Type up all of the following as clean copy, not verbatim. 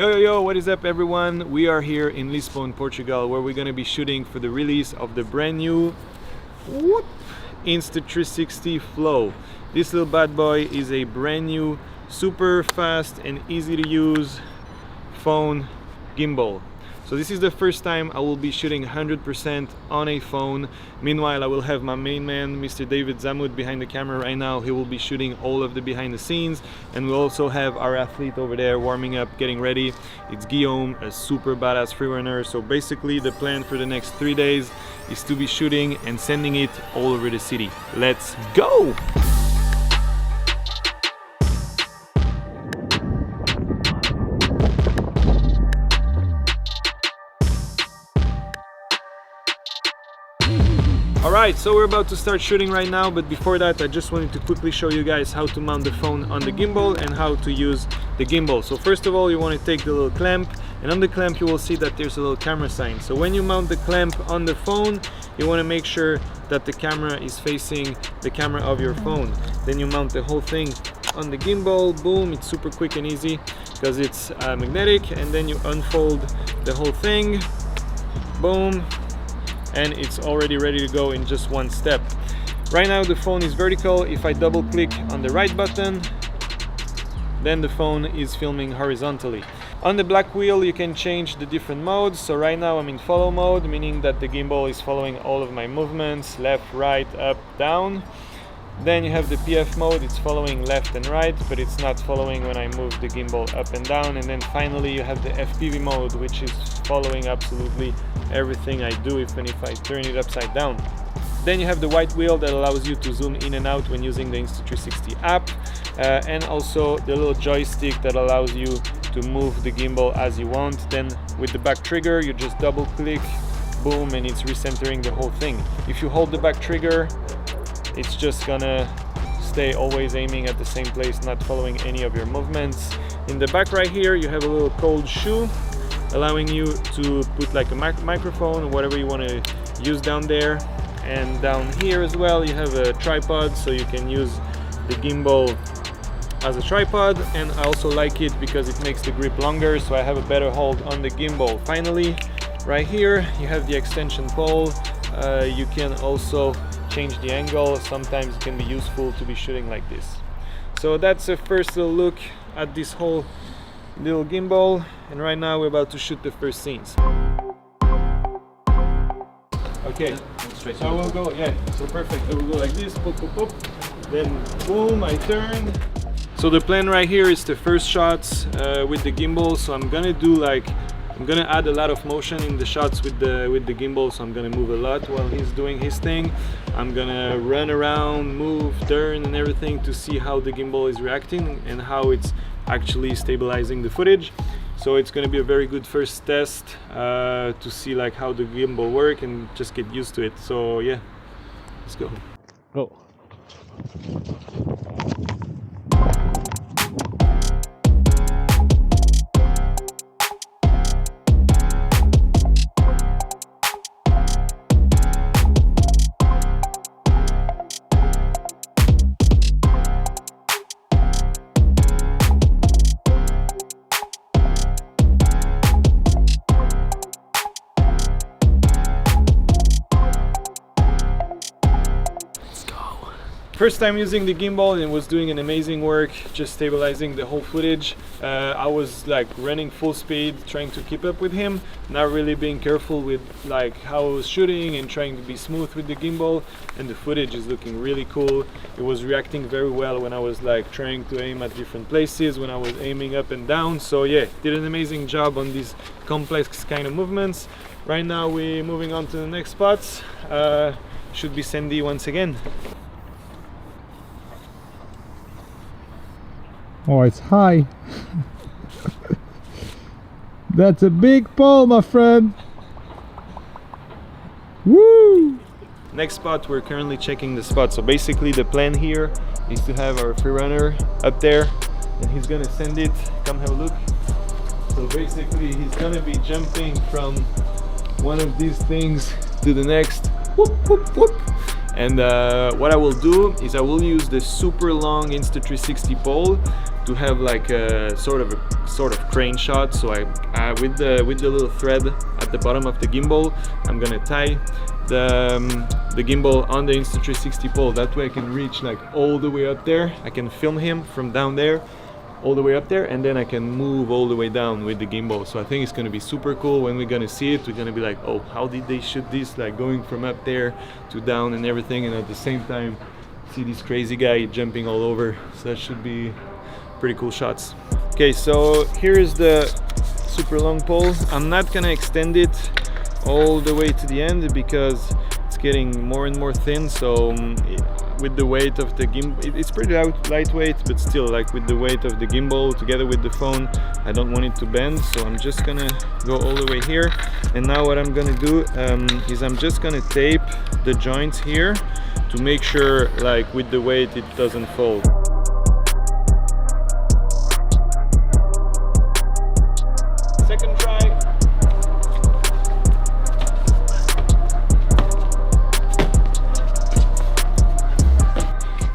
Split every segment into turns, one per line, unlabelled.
Yo, what is up everyone? We are here in Lisbon, Portugal, where we're gonna be shooting for the release of the brand new Insta360 Flow. This little bad boy is a brand new, super fast and easy to use phone gimbal. So this is the first time I will be shooting 100% on a phone. Meanwhile, I will have my main man, Mr. David Zimy, behind the camera right now. He will be shooting all of the behind the scenes. And we'll also have our athlete over there warming up, getting ready. It's Guillaume, a super badass freerunner. So basically the plan for the next 3 days is to be shooting and sending it all over the city. Let's go! Alright, so we're about to start shooting right now, but before that I just wanted to quickly show you guys how to mount the phone on the gimbal and how to use the gimbal. So first of all, you want to take the little clamp, and on the clamp you will see that there's a little camera sign. So when you mount the clamp on the phone, you want to make sure that the camera is facing the camera of your phone. Then you mount the whole thing on the gimbal. Boom, it's super quick and easy because it's magnetic, and then you unfold the whole thing. Boom. And it's already ready to go in just one step. Right now the phone is vertical. If I double click on the right button, then the phone is filming horizontally. On the black wheel you can change the different modes. So right now I'm in follow mode, meaning that the gimbal is following all of my movements, left, right, up, down. Then you have the PF mode, it's following left and right, but it's not following when I move the gimbal up and down. And then finally you have the FPV mode, which is following absolutely everything I do, even if I turn it upside down. Then you have the white wheel that allows you to zoom in and out when using the Insta360 app, and also the little joystick that allows you to move the gimbal as you want. Then with the back trigger you just double click, boom, and it's recentering the whole thing. If you hold the back trigger, it's just gonna stay always aiming at the same place, not following any of your movements. In the back right here you have a little cold shoe, allowing you to put like a microphone or whatever you want to use down there. And down here as well you have a tripod, so you can use the gimbal as a tripod. And I also like it because it makes the grip longer, so I have a better hold on the gimbal. Finally, right here you have the extension pole. You can also change the angle. Sometimes it can be useful to be shooting like this. So that's a first little look at this whole little gimbal, and right now we're about to shoot the first scenes. Okay, so we'll go, so perfect. So we'll go like this, pop, pop, pop. Then boom, I turn. So the plan right here is the first shots with the gimbal. So I'm gonna add a lot of motion in the shots with the gimbal. So I'm gonna move a lot while he's doing his thing. I'm gonna run around, move, turn and everything to see how the gimbal is reacting and how it's actually stabilizing the footage. So it's going to be a very good first test to see like how the gimbal work and just get used to it. So yeah, let's go. Go. First time using the gimbal, and it was doing an amazing work, just stabilizing the whole footage. I was like running full speed, trying to keep up with him, not really being careful with like how I was shooting and trying to be smooth with the gimbal, and the footage is looking really cool. It was reacting very well when I was like trying to aim at different places, when I was aiming up and down. So yeah, did an amazing job on these complex kind of movements. Right now we're moving on to the next spots. Should be Sandy once again.
Oh, it's high. That's a big pole, my friend. Woo!
Next spot, we're currently checking the spot. So basically the plan here is to have our freerunner up there, and he's gonna send it. Come have a look. So basically he's gonna be jumping from one of these things to the next. Whoop, whoop, whoop. And what I will do is I will use the super long Insta360 pole to have like a sort of a sort of crane shot. So with the little thread at the bottom of the gimbal, I'm gonna tie the gimbal on the Insta360 pole. That way I can reach like all the way up there. I can film him from down there all the way up there, and then I can move all the way down with the gimbal. So I think it's gonna be super cool. When we're gonna see it, we're gonna be like, oh, how did they shoot this, like going from up there to down and everything, and at the same time see this crazy guy jumping all over. So that should be pretty cool shots. Okay, so here is the super long pole. I'm not gonna extend it all the way to the end because it's getting more and more thin. So with the weight of the gimbal, it's pretty lightweight, but still, like with the weight of the gimbal together with the phone, I don't want it to bend. So I'm just gonna go all the way here. And now what I'm gonna do is I'm just gonna tape the joints here to make sure, like with the weight, it doesn't fall. Second try.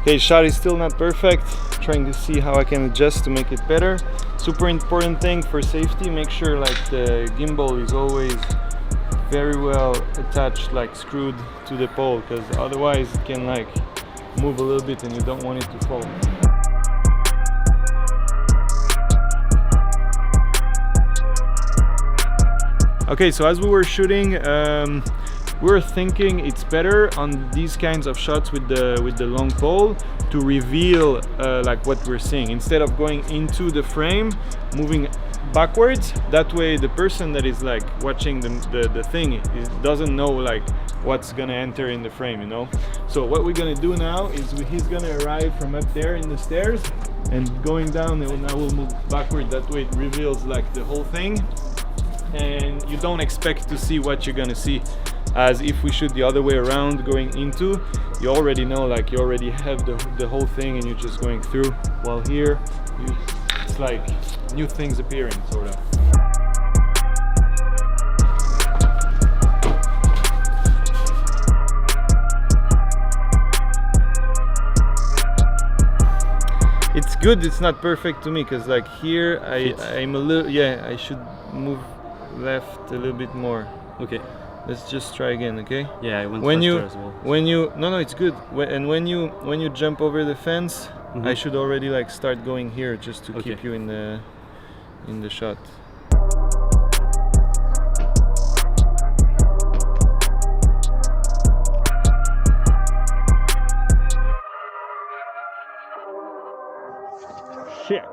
Okay, shot is still not perfect. Trying to see how I can adjust to make it better. Super important thing for safety, make sure like the gimbal is always very well attached, like screwed to the pole, because otherwise it can like move a little bit and you don't want it to fall. Okay, so as we were shooting, we were thinking it's better on these kinds of shots with the long pole to reveal like what we're seeing instead of going into the frame, moving backwards. That way the person that is like watching the thing doesn't know like what's gonna enter in the frame, you know. So what we're gonna do now is he's gonna arrive from up there in the stairs and going down, and now we'll move backward. That way it reveals like the whole thing, and you don't expect to see what you're gonna see. As if we shoot the other way around going into, you already know, like you already have the whole thing and you're just going through, while here it's like new things appearing, sort of. It's good, it's not perfect to me, because like here I'm a little, yeah, I should move left a little bit more.
Okay.
Let's just try again, okay?
Yeah, I went
when
faster
you
as well.
no, it's good. When you jump over the fence, I should already like start going here just to keep you in the shot. Shit.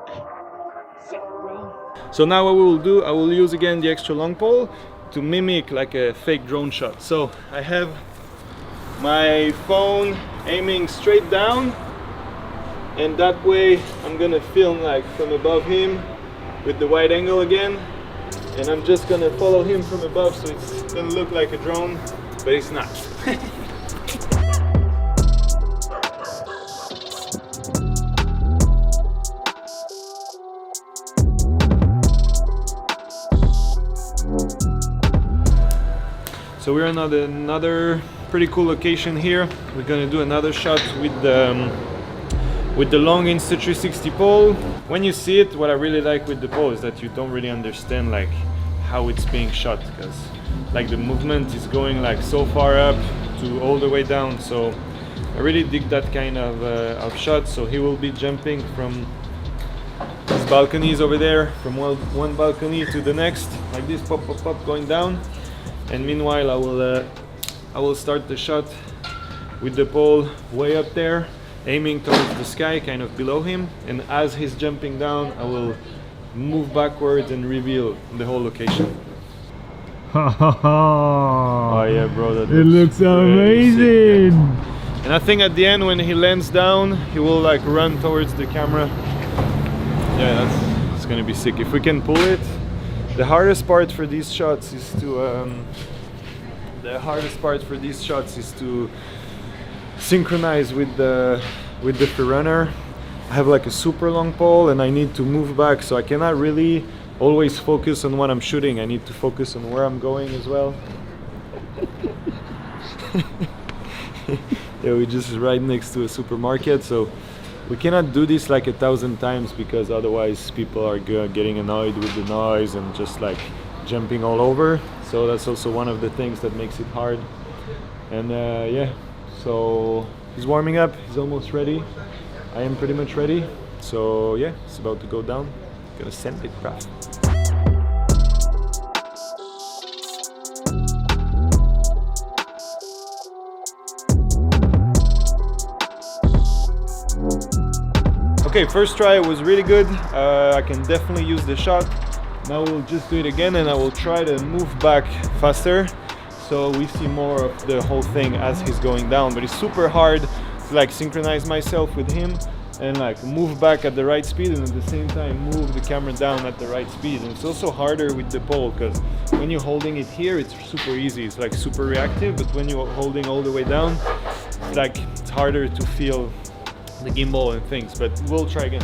So now what we will do, I will use again the extra long pole to mimic like a fake drone shot. So I have my phone aiming straight down, and that way I'm gonna film like from above him with the wide angle again, and I'm just gonna follow him from above, so it's gonna look like a drone, but it's not. So we're on another pretty cool location here. We're gonna do another shot with the long Insta360 pole. When you see it, what I really like with the pole is that you don't really understand like how it's being shot, because like the movement is going like so far up to all the way down. So I really dig that kind of shot. So he will be jumping from these balconies over there, from one balcony to the next, like this, pop, pop, pop, going down. And meanwhile, I will start the shot with the pole way up there, aiming towards the sky, kind of below him. And as he's jumping down, I will move backwards and reveal the whole location. Oh yeah, bro, that
looks amazing.
Sick, yeah. And I think at the end, when he lands down, he will like run towards the camera. Yeah, it's gonna be sick if we can pull it. The hardest part for these shots is to synchronize with the freerunner. I have like a super long pole and I need to move back, so I cannot really always focus on what I'm shooting. I need to focus on where I'm going as well. Yeah, we're just right next to a supermarket, so We cannot do this like 1,000 times because otherwise people are getting annoyed with the noise and just like jumping all over. So that's also one of the things that makes it hard. And yeah, so he's warming up, he's almost ready. I am pretty much ready. So yeah, it's about to go down. Gonna send it, bruh. Okay, first try was really good. I can definitely use the shot. Now we'll just do it again and I will try to move back faster so we see more of the whole thing as he's going down. But it's super hard to like synchronize myself with him and like move back at the right speed and at the same time move the camera down at the right speed. And it's also harder with the pole because when you're holding it here, it's super easy. It's like super reactive, but when you're holding all the way down, like it's harder to feel the gimbal and things, but we'll try again.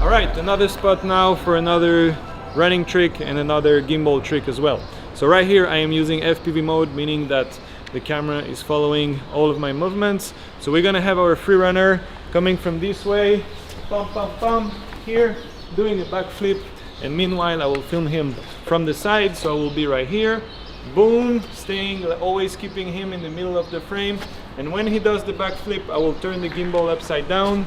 All right, another spot now for another running trick and another gimbal trick as well. So right here I am using FPV mode, meaning that the camera is following all of my movements. So we're gonna have our free runner coming from this way, pump, pump, pump, here, doing a backflip, and meanwhile I will film him from the side, so I will be right here, boom, staying, always keeping him in the middle of the frame, and when he does the backflip, I will turn the gimbal upside down,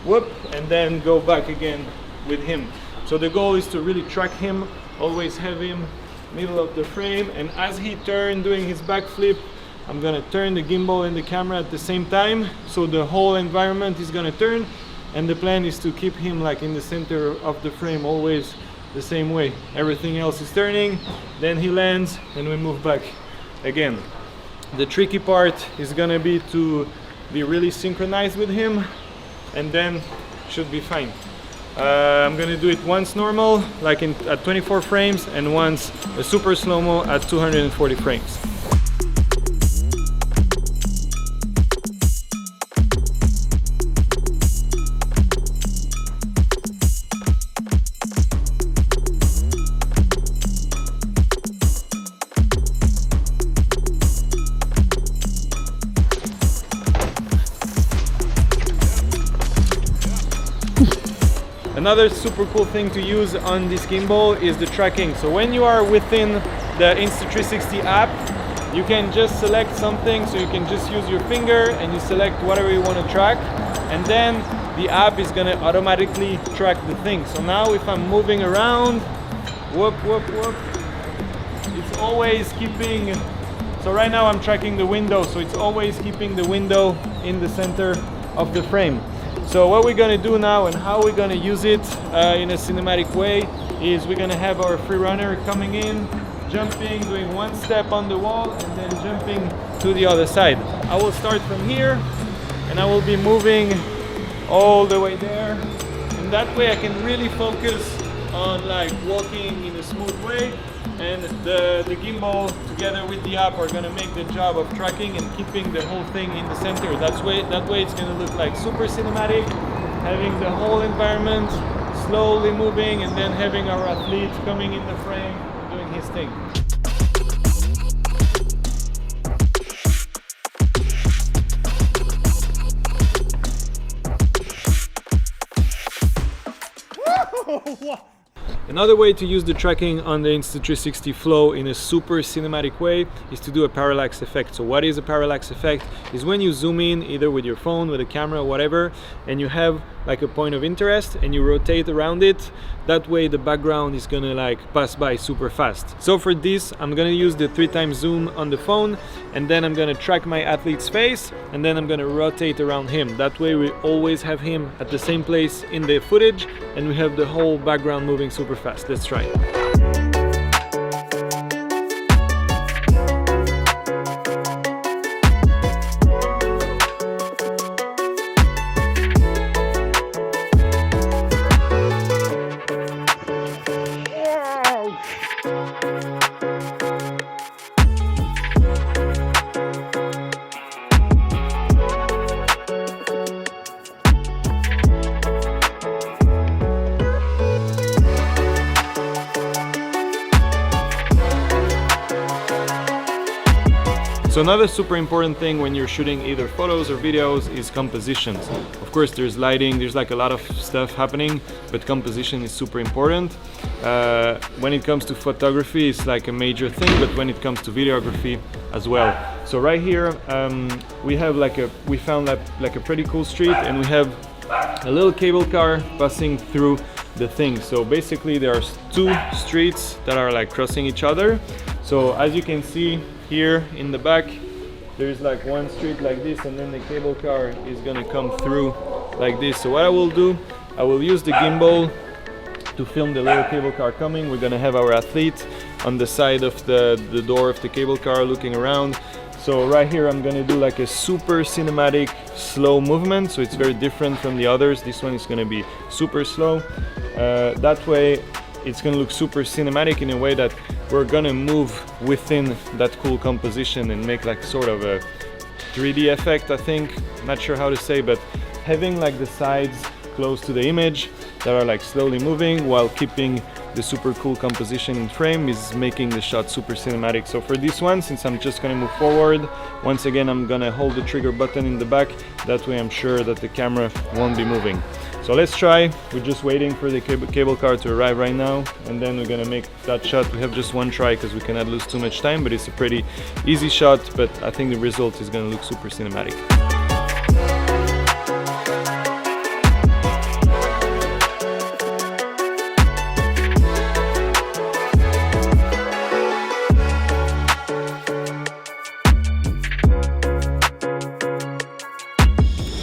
whoop, and then go back again with him. So the goal is to really track him, always have him middle of the frame, and as he turns doing his backflip, I'm gonna turn the gimbal and the camera at the same time, so the whole environment is gonna turn, and the plan is to keep him like in the center of the frame, always the same way. Everything else is turning, then he lands, and we move back again. The tricky part is gonna be to be really synchronized with him, and then should be fine. I'm gonna do it once normal, like at 24 frames, and once a super slow-mo at 240 frames. Another super cool thing to use on this gimbal is the tracking. So when you are within the Insta360 app, you can just select something, so you can just use your finger and you select whatever you want to track, and then the app is going to automatically track the thing. So now if I'm moving around, whoop, whoop, whoop, it's always keeping, so right now I'm tracking the window, so it's always keeping the window in the center of the frame. So what we're gonna do now and how we're gonna use it in a cinematic way is we're gonna have our free runner coming in, jumping, doing one step on the wall, and then jumping to the other side. I will start from here and I will be moving all the way there, and that way I can really focus on like walking in a smooth way, and the gimbal together with the app are gonna make the job of tracking and keeping the whole thing in the center. That way it's gonna look like super cinematic, having the whole environment slowly moving, and then having our athlete coming in the frame doing his thing. Another way to use the tracking on the Insta360 Flow in a super cinematic way is to do a parallax effect. So what is a parallax effect? Is when you zoom in either with your phone, with a camera, whatever, and you have like a point of interest and you rotate around it. That way the background is gonna like pass by super fast. So for this, I'm gonna use the 3x zoom on the phone, and then I'm gonna track my athlete's face, and then I'm gonna rotate around him. That way we always have him at the same place in the footage, and we have the whole background moving super fast. Let's try it. So another super important thing when you're shooting either photos or videos is compositions. Of course there's lighting, there's like a lot of stuff happening, but composition is super important. When it comes to photography, it's like a major thing, but when it comes to videography as well. So right here we found like a pretty cool street, and we have a little cable car passing through the thing. So basically there are two streets that are like crossing each other. So as you can see here in the back, there's like one street like this, and then the cable car is gonna come through like this. So what I will do, I will use the gimbal to film the little cable car coming. We're gonna have our athlete on the side of the door of the cable car looking around. So right here I'm gonna do like a super cinematic slow movement, so it's very different from the others. This one is gonna be super slow. That way it's gonna look super cinematic in a way that we're gonna move within that cool composition and make like sort of a 3D effect, I think. Not sure how to say, but having like the sides close to the image that are like slowly moving while keeping the super cool composition in frame is making the shot super cinematic. So for this one, since I'm just gonna move forward, once again I'm gonna hold the trigger button in the back. That way I'm sure that the camera won't be moving. So let's try. We're just waiting for the cable car to arrive right now, and then we're gonna make that shot. We have just one try because we cannot lose too much time, but it's a pretty easy shot, but I think the result is gonna look super cinematic.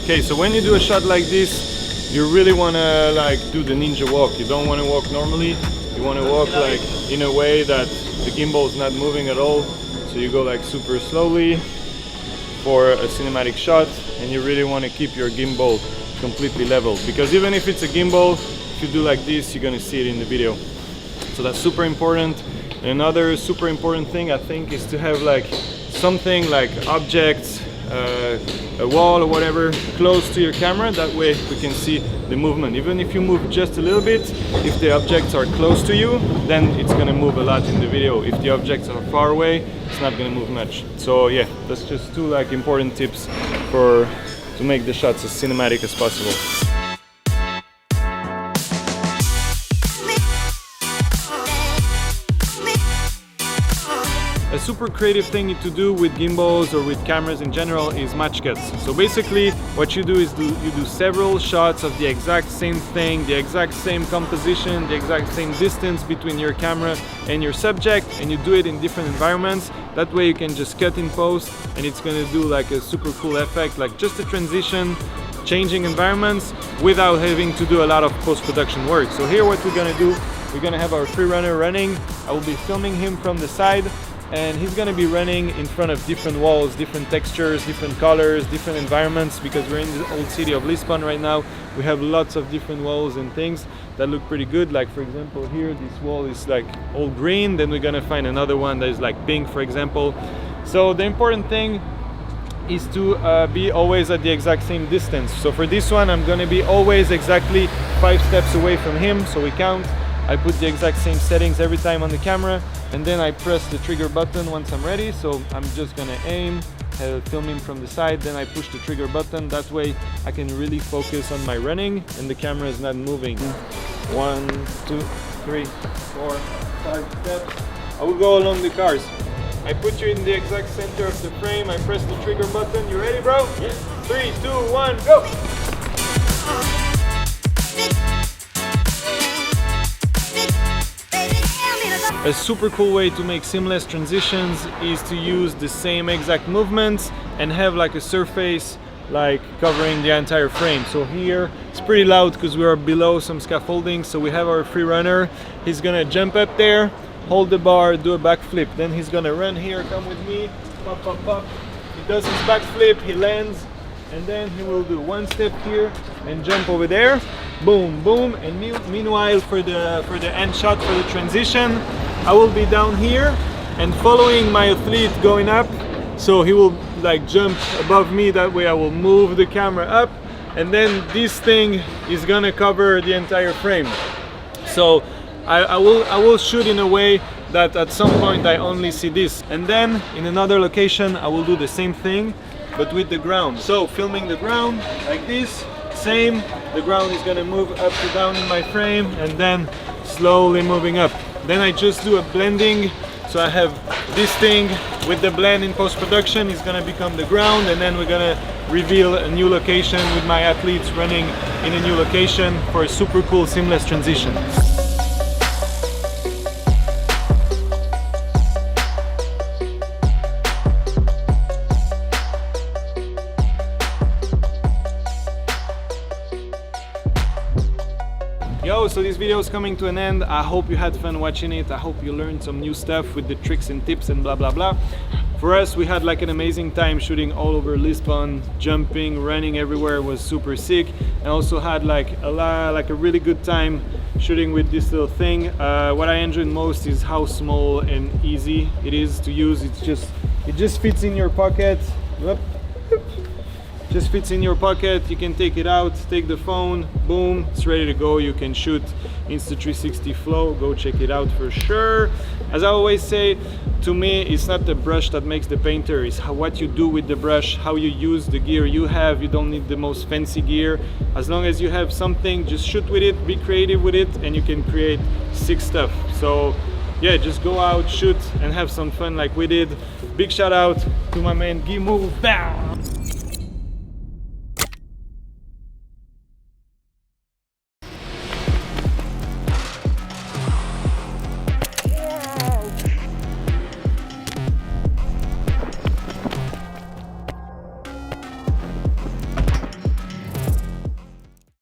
Okay, so when you do a shot like this, you really want to like do the ninja walk. You don't want to walk normally. You want to walk like in a way that the gimbal is not moving at all. So you go like super slowly for a cinematic shot, and you really want to keep your gimbal completely level, because even if it's a gimbal, if you do like this, you're gonna see it in the video. So that's super important. Another super important thing I think is to have like something like objects, a wall or whatever close to your camera. That way we can see the movement. Even if you move just a little bit, if the objects are close to you, then it's gonna move a lot in the video. If the objects are far away, it's not gonna move much. So yeah, that's just two like important tips to make the shots as cinematic as possible. A super creative thing to do with gimbals or with cameras in general is match cuts. So basically what you do is you do several shots of the exact same thing, the exact same composition, the exact same distance between your camera and your subject, and you do it in different environments. That way you can just cut in post and it's gonna do like a super cool effect, like just a transition, changing environments without having to do a lot of post-production work. So here what we're gonna do, we're gonna have our free runner running. I will be filming him from the side, and he's gonna be running in front of different walls, different textures, different colors, different environments, because we're in the old city of Lisbon right now. We have lots of different walls and things that look pretty good. Like for example here, this wall is like all green, then we're gonna find another one that is like pink, for example. So the important thing is to be always at the exact same distance. So for this one, I'm gonna be always exactly 5 steps away from him, so we count. I put the exact same settings every time on the camera, and then I press the trigger button once I'm ready. So I'm just gonna aim, film him from the side, then I push the trigger button. That way I can really focus on my running and the camera is not moving. 1, 2, 3, 4, 5 steps. I will go along the cars. I put you in the exact center of the frame. I press the trigger button. You ready, bro? Yes. 3, 2, 1, go! A super cool way to make seamless transitions is to use the same exact movements and have like a surface like covering the entire frame. So here it's pretty loud because we are below some scaffolding. So we have our free runner. He's gonna jump up there, hold the bar, do a backflip. Then he's gonna run here, come with me, pop, pop, pop. He does his backflip, he lands, and then he will do one step here and jump over there. Boom, boom. And meanwhile, for the end shot, for the transition, I will be down here and following my athlete going up. So he will like jump above me. That way I will move the camera up, and then this thing is gonna cover the entire frame. So I will shoot in a way that at some point I only see this. And then in another location I will do the same thing, but with the ground. So filming the ground like this, same, the ground is gonna move up to down in my frame and then slowly moving up. Then I just do a blending, so I have this thing with the blend in post-production is gonna become the ground, and then we're gonna reveal a new location with my athletes running in a new location for a super cool seamless transition. Yo, so this video is coming to an end. I hope you had fun watching it. I hope you learned some new stuff with the tricks and tips and blah blah blah. For us, we had like an amazing time shooting all over Lisbon, jumping, running everywhere. It was super sick. And also had like a really good time shooting with this little thing. What I enjoyed most is how small and easy it is to use. It just fits in your pocket. Whoop. Just fits in your pocket, you can take it out, take the phone, boom, it's ready to go. You can shoot Insta360 Flow, go check it out for sure. As I always say, to me, it's not the brush that makes the painter, it's what you do with the brush, how you use the gear you have. You don't need the most fancy gear. As long as you have something, just shoot with it, be creative with it, and you can create sick stuff. So yeah, just go out, shoot, and have some fun like we did. Big shout out to my man Gimbal.